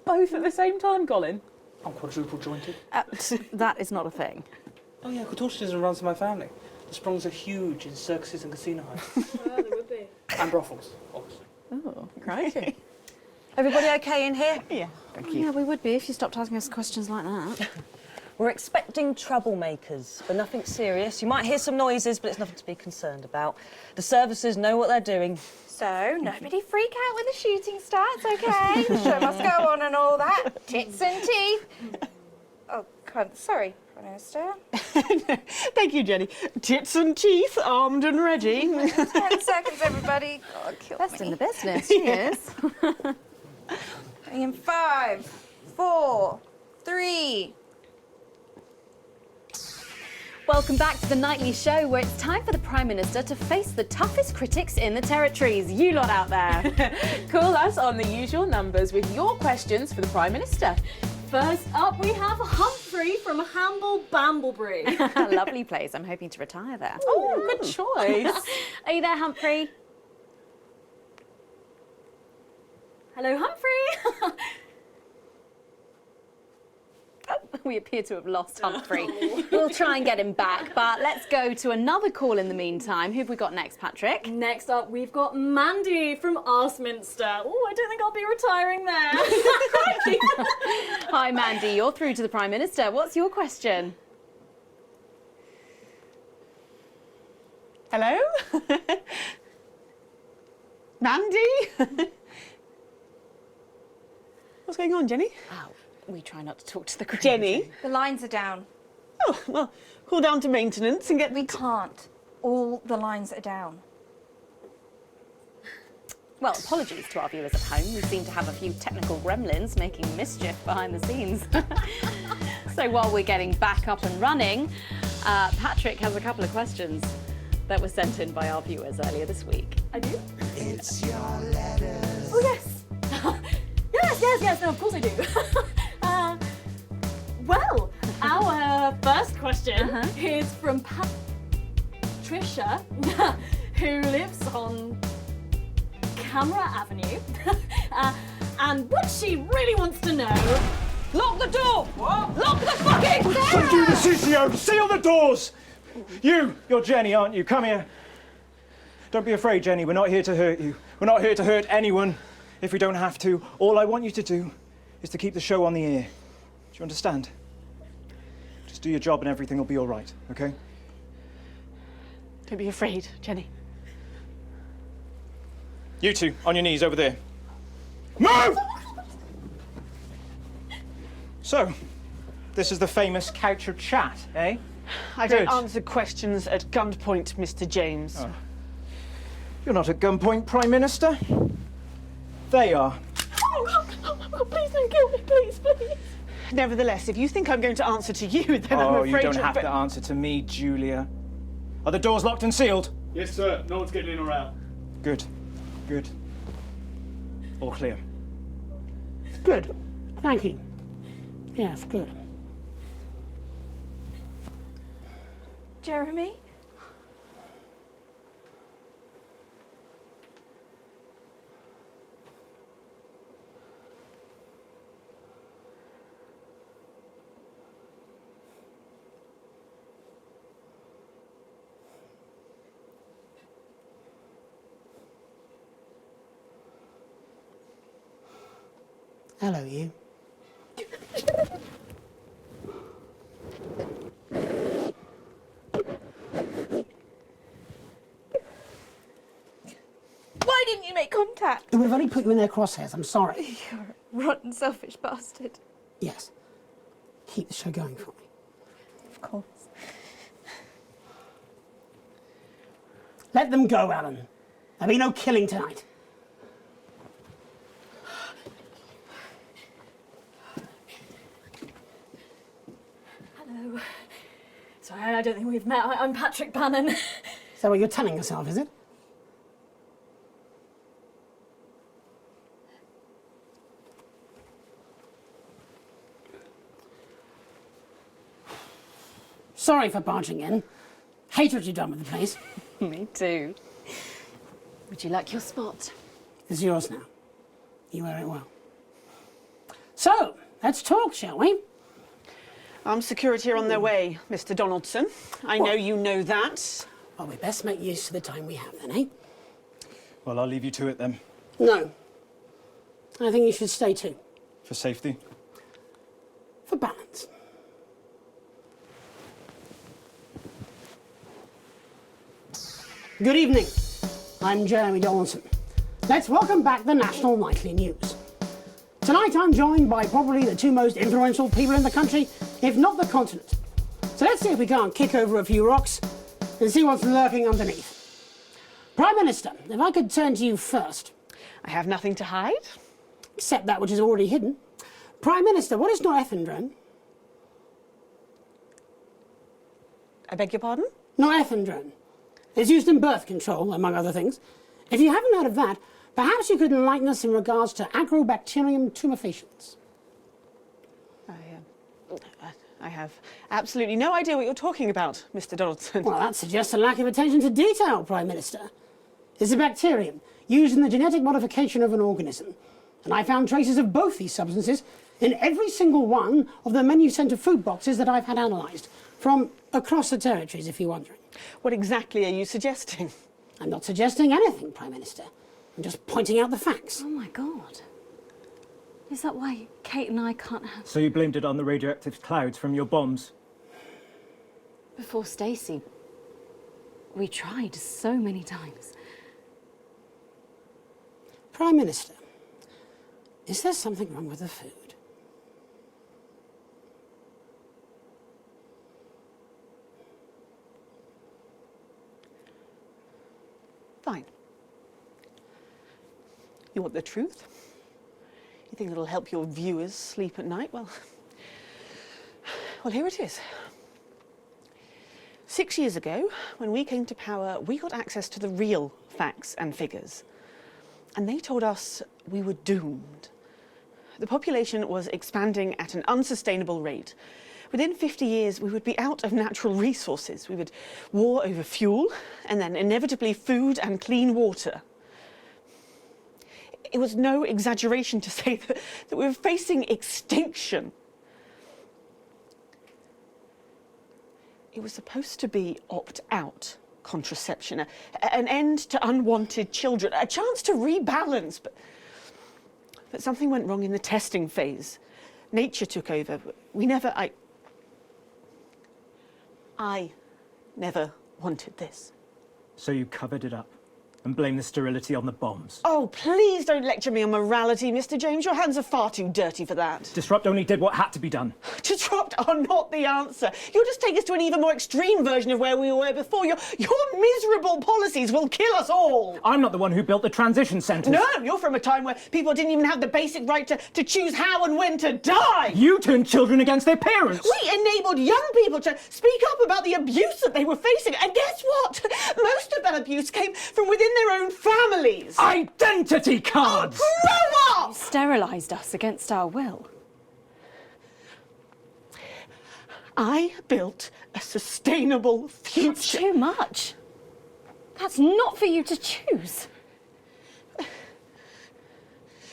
both at the same time, Colin? I'm quadruple jointed. That is not a thing. Oh yeah, contortionism runs in my family. The Sprongs are huge in circuses and casino heights. Oh, there would be. And brothels, obviously. Oh, crikey. Everybody okay in here? Yeah. Thank you. Yeah, we would be if you stopped asking us questions like that. We're expecting troublemakers, but nothing serious. You might hear some noises, but it's nothing to be concerned about. The services know what they're doing. So, nobody freak out when the shooting starts, OK? The show must go on and all that. Tits and teeth. Oh, God, sorry, Prime Minister. Thank you, Jenny. Tits and teeth, armed and ready. 10 seconds, everybody. God, kill Best me. in the business, she is. In 5, 4, 3... Welcome back to the Nightly Show, where it's time for the Prime Minister to face the toughest critics in the territories. You lot out there. Call us on the usual numbers with your questions for the Prime Minister. First up, we have Humphrey from Hamble Bamblebury. Lovely place. I'm hoping to retire there. Oh, good choice. Are you there, Humphrey? Hello, Humphrey. We appear to have lost Humphrey. We'll try and get him back, but let's go to another call in the meantime. Who have we got next, Patrick? Next up, we've got Mandy from Arsminster. Oh, I don't think I'll be retiring there. Hi, Mandy. You're through to the Prime Minister. What's your question? Hello? Mandy? What's going on, Jenny? Oh, we try not to talk to the crew. Jenny? The lines are down. Oh, well, call down to maintenance and get... We can't. All the lines are down. Well, apologies to our viewers at home. We seem to have a few technical gremlins making mischief behind the scenes. So while we're getting back up and running, Patrick has a couple of questions that were sent in by our viewers earlier this week. I do? It's your letters. Oh, yes. yes, no, of course I do. Well, our first question is from Patricia, who lives on Camera Avenue. And what she really wants to know... Lock the door! What? Lock the fucking door! Don't do the CCO! Seal the doors! You're Jenny, aren't you? Come here. Don't be afraid, Jenny. We're not here to hurt you. We're not here to hurt anyone if we don't have to. All I want you to do is to keep the show on the air. Do you understand? Just do your job and everything will be all right, okay? Don't be afraid, Jenny. You two, on your knees over there. Move! So, this is the famous couch of chat, eh? I don't answer questions at gunpoint, Mr. James. Oh. You're not at gunpoint, Prime Minister. They are. Oh, please don't kill me, please. Nevertheless, if you think I'm going to answer to you, then I'm afraid you don't have to answer to me, Julia. Are the doors locked and sealed? Yes, sir. No one's getting in or out. Good. Good. All clear. Good. Thank you. Yes, good. Jeremy? Hello, you. Why didn't you make contact? We've only put you in their crosshairs, I'm sorry. You're a rotten, selfish bastard. Yes. Keep the show going for me. Of course. Let them go, Alan. There'll be no killing tonight. Hello. Sorry, I don't think we've met. I'm Patrick Bannon. So what you're telling yourself, is it? Sorry for barging in. Hate what you've done with the place. Me too. Would you like your spot? It's yours now. You wear it well. So, let's talk, shall we? Armed security are on their way, Mr. Donaldson. I know you know that. Well, we best make use of the time we have then, eh? Well, I'll leave you to it then. No. I think you should stay too. For safety. For balance. Good evening. I'm Jeremy Donaldson. Let's welcome back the National Nightly News. Tonight I'm joined by probably the two most influential people in the country, if not the continent. So let's see if we can't kick over a few rocks and see what's lurking underneath. Prime Minister, if I could turn to you first. I have nothing to hide. Except that which is already hidden. Prime Minister, what is norethindrone? I beg your pardon? Norethindrone. It's used in birth control, among other things. If you haven't heard of that, perhaps you could enlighten us in regards to Agrobacterium tumefaciens. I have absolutely no idea what you're talking about, Mr. Donaldson. Well, that suggests a lack of attention to detail, Prime Minister. It's a bacterium used in the genetic modification of an organism. And I found traces of both these substances in every single one of the menu centre food boxes that I've had analysed, from across the territories, if you're wondering. What exactly are you suggesting? I'm not suggesting anything, Prime Minister. I'm just pointing out the facts. Oh my God. Is that why Kate and I can't have... So you blamed it on the radioactive clouds from your bombs? Before Stacey, we tried so many times. Prime Minister, is there something wrong with the food? Fine. You want the truth? You think it'll help your viewers sleep at night? Well, here it is. 6 years ago, when we came to power, we got access to the real facts and figures. And they told us we were doomed. The population was expanding at an unsustainable rate. Within 50 years, we would be out of natural resources. We would war over fuel, and then inevitably food and clean water. It was no exaggeration to say that we were facing extinction. It was supposed to be opt-out contraception, an end to unwanted children, a chance to rebalance, but something went wrong in the testing phase. Nature took over. I never wanted this. So you covered it up and blamed the sterility on the bombs? Oh, please don't lecture me on morality, Mr. James. Your hands are far too dirty for that. Disrupt only did what had to be done. Disrupt are not the answer. You'll just take us to an even more extreme version of where we were before. Your miserable policies will kill us all. I'm not the one who built the transition centres. No, you're from a time where people didn't even have the basic right to choose how and when to die. You turned children against their parents. We enabled young people to speak up about the abuse that they were facing. And guess what? Most of that abuse came from within their own families. Identity cards! Oh, grow up! You sterilised us against our will. I built a sustainable future. That's too much. That's not for you to choose.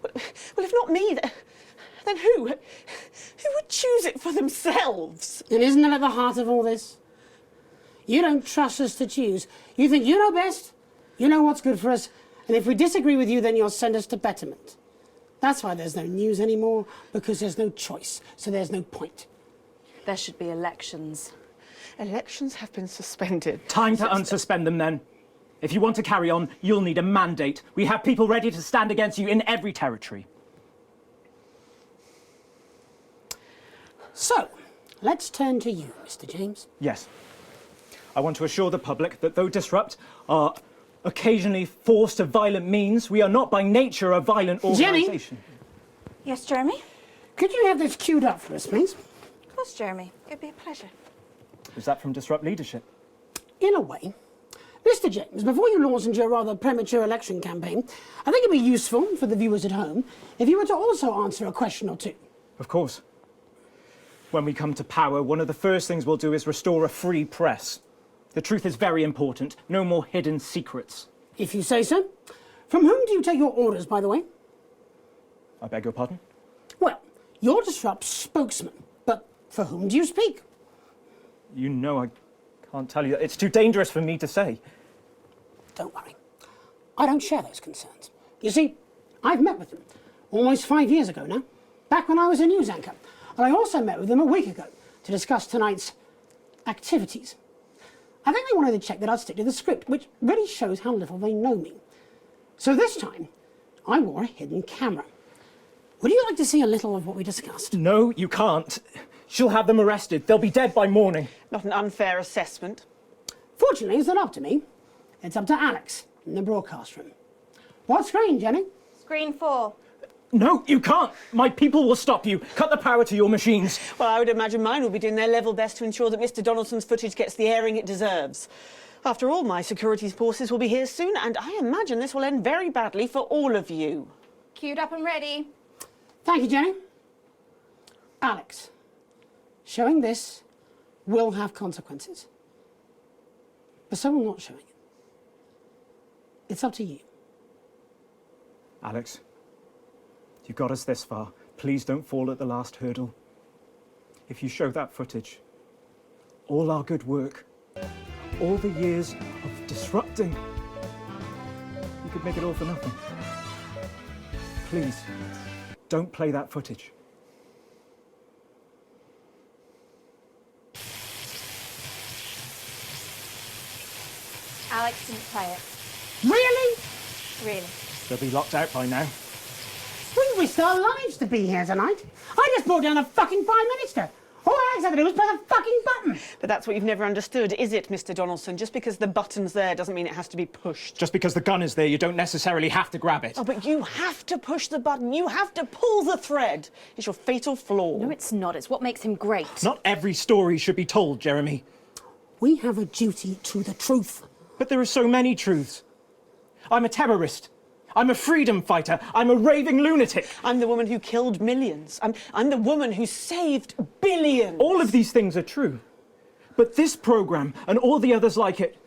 Well, if not me, then who? Who would choose it for themselves? And isn't that at the heart of all this? You don't trust us to choose. You think you know best, you know what's good for us, and if we disagree with you, then you'll send us to betterment. That's why there's no news anymore, because there's no choice, so there's no point. There should be elections. Elections have been suspended. Time to unsuspend them then. If you want to carry on, you'll need a mandate. We have people ready to stand against you in every territory. So, let's turn to you, Mr. James. Yes. I want to assure the public that though Disrupt are occasionally forced to violent means, we are not by nature a violent organisation. Jenny? Yes, Jeremy? Could you have this queued up for us, please? Of course, Jeremy. It'd be a pleasure. Is that from Disrupt leadership? In a way. Mr. James, before you launch into your rather premature election campaign, I think it'd be useful for the viewers at home if you were to also answer a question or two. Of course. When we come to power, one of the first things we'll do is restore a free press. The truth is very important. No more hidden secrets. If you say so. From whom do you take your orders, by the way? I beg your pardon? Well, You're Disrupt's spokesman, but for whom do you speak? You know I can't tell you. It's too dangerous for me to say. Don't worry. I don't share those concerns. You see, I've met with them almost 5 years ago now, back when I was a news anchor. And I also met with them a week ago to discuss tonight's activities. I think they wanted to check that I'd stick to the script, which really shows how little they know me. So this time, I wore a hidden camera. Would you like to see a little of what we discussed? No, you can't. She'll have them arrested. They'll be dead by morning. Not an unfair assessment. Fortunately, it's not up to me. It's up to Alex in the broadcast room. What screen, Jenny? Screen 4. No, you can't. My people will stop you. Cut the power to your machines. Well, I would imagine mine will be doing their level best to ensure that Mr. Donaldson's footage gets the airing it deserves. After all, my security forces will be here soon, and I imagine this will end very badly for all of you. Queued up and ready. Thank you, Jenny. Alex, showing this will have consequences. But so will not showing it. It's up to you. Alex, you got us this far. Please don't fall at the last hurdle. If you show that footage, all our good work, all the years of disrupting, you could make it all for nothing. Please, don't play that footage. Alex didn't play it. Really? Really. They'll be locked out by now. We risked our lives to be here tonight. I just brought down the fucking Prime Minister. All Alex had to do was press a fucking button. But that's what you've never understood, is it, Mr. Donaldson? Just because the button's there doesn't mean it has to be pushed. Just because the gun is there, you don't necessarily have to grab it. Oh, but you have to push the button. You have to pull the thread. It's your fatal flaw. No, it's not. It's what makes him great. Not every story should be told, Jeremy. We have a duty to the truth. But there are so many truths. I'm a terrorist. I'm a freedom fighter. I'm a raving lunatic. I'm the woman who killed millions. I'm the woman who saved billions. All of these things are true. But this programme and all the others like it,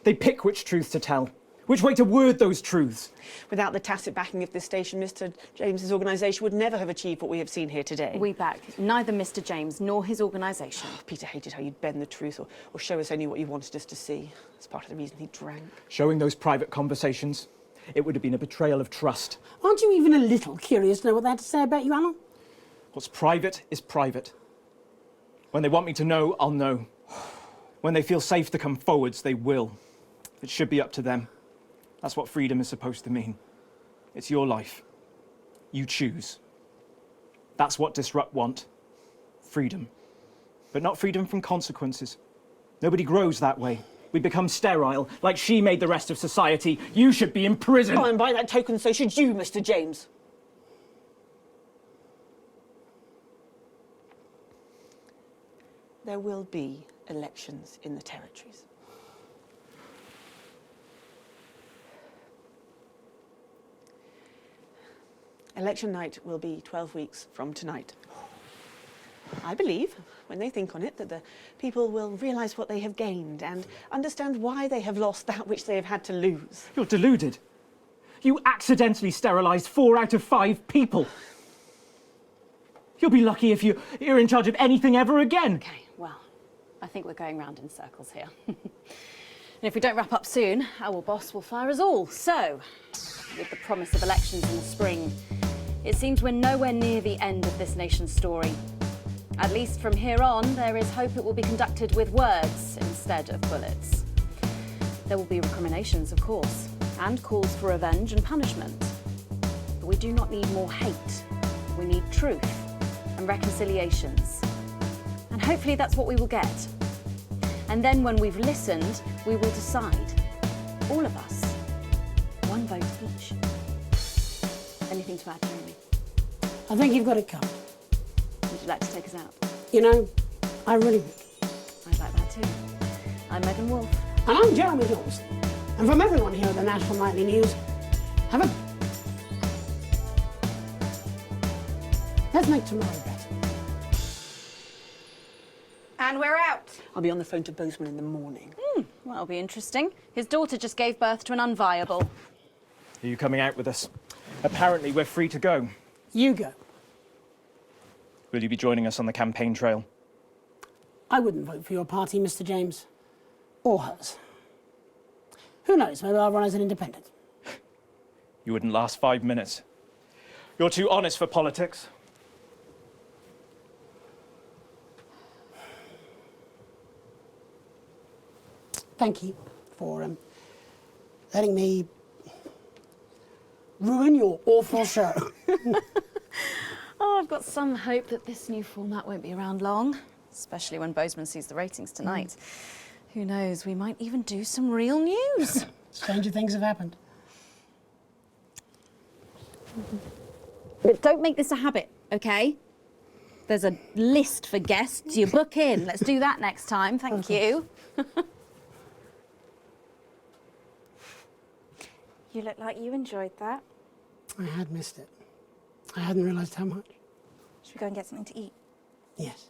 they pick which truth to tell, which way to word those truths. Without the tacit backing of this station, Mr. James's organisation would never have achieved what we have seen here today. We back neither Mr. James nor his organisation. Peter hated how you'd bend the truth or show us only what you wanted us to see. That's part of the reason he drank. Showing those private conversations, it would have been a betrayal of trust. Aren't you even a little curious to know what they had to say about you, Alan? What's private is private. When they want me to know, I'll know. When they feel safe to come forwards, they will. It should be up to them. That's what freedom is supposed to mean. It's your life. You choose. That's what Disrupt want. Freedom. But not freedom from consequences. Nobody grows that way. We become sterile, like she made the rest of society. You should be in prison. Oh, and by that token, so should you, Mr. James. There will be elections in the territories. Election night will be 12 weeks from tonight. I believe, when they think on it, that the people will realise what they have gained and understand why they have lost that which they have had to lose. You're deluded. You accidentally sterilised 4 out of 5 people. You'll be lucky if you're in charge of anything ever again. Okay, well, I think we're going round in circles here. And if we don't wrap up soon, our boss will fire us all. So, with the promise of elections in the spring, it seems we're nowhere near the end of this nation's story. At least from here on, there is hope it will be conducted with words instead of bullets. There will be recriminations, of course, and calls for revenge and punishment. But we do not need more hate. We need truth and reconciliations. And hopefully that's what we will get. And then when we've listened, we will decide. All of us. One vote each. Anything to add, Jeremy? I think you've got it covered. Would you like to take us out? You know, I really would. I'd like that too. I'm Megan Wolf. And I'm Jeremy Dawson. And from everyone here at the National Nightly News, have a... Let's make tomorrow better. And we're out. I'll be on the phone to Bozeman in the morning. Well, that'll be interesting. His daughter just gave birth to an unviable. Are you coming out with us? Apparently we're free to go. You go. Will you be joining us on the campaign trail? I wouldn't vote for your party, Mr. James. Or hers. Who knows, maybe I'll run as an independent. You wouldn't last 5 minutes. You're too honest for politics. Thank you for letting me ruin your awful show. Oh, I've got some hope that this new format won't be around long, especially when Bozeman sees the ratings tonight. Who knows, we might even do some real news. Stranger things have happened. But don't make this a habit, okay? There's a list for guests. You book in. Let's do that next time. Thank you. You look like you enjoyed that. I had missed it. I hadn't realised how much. Should we go and get something to eat? Yes.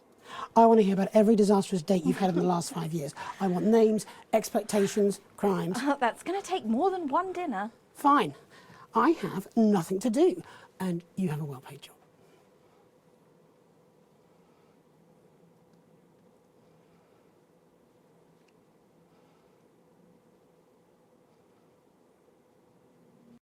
I want to hear about every disastrous date you've had in the last 5 years. I want names, expectations, crimes. That's going to take more than one dinner. Fine. I have nothing to do, and you have a well-paid job.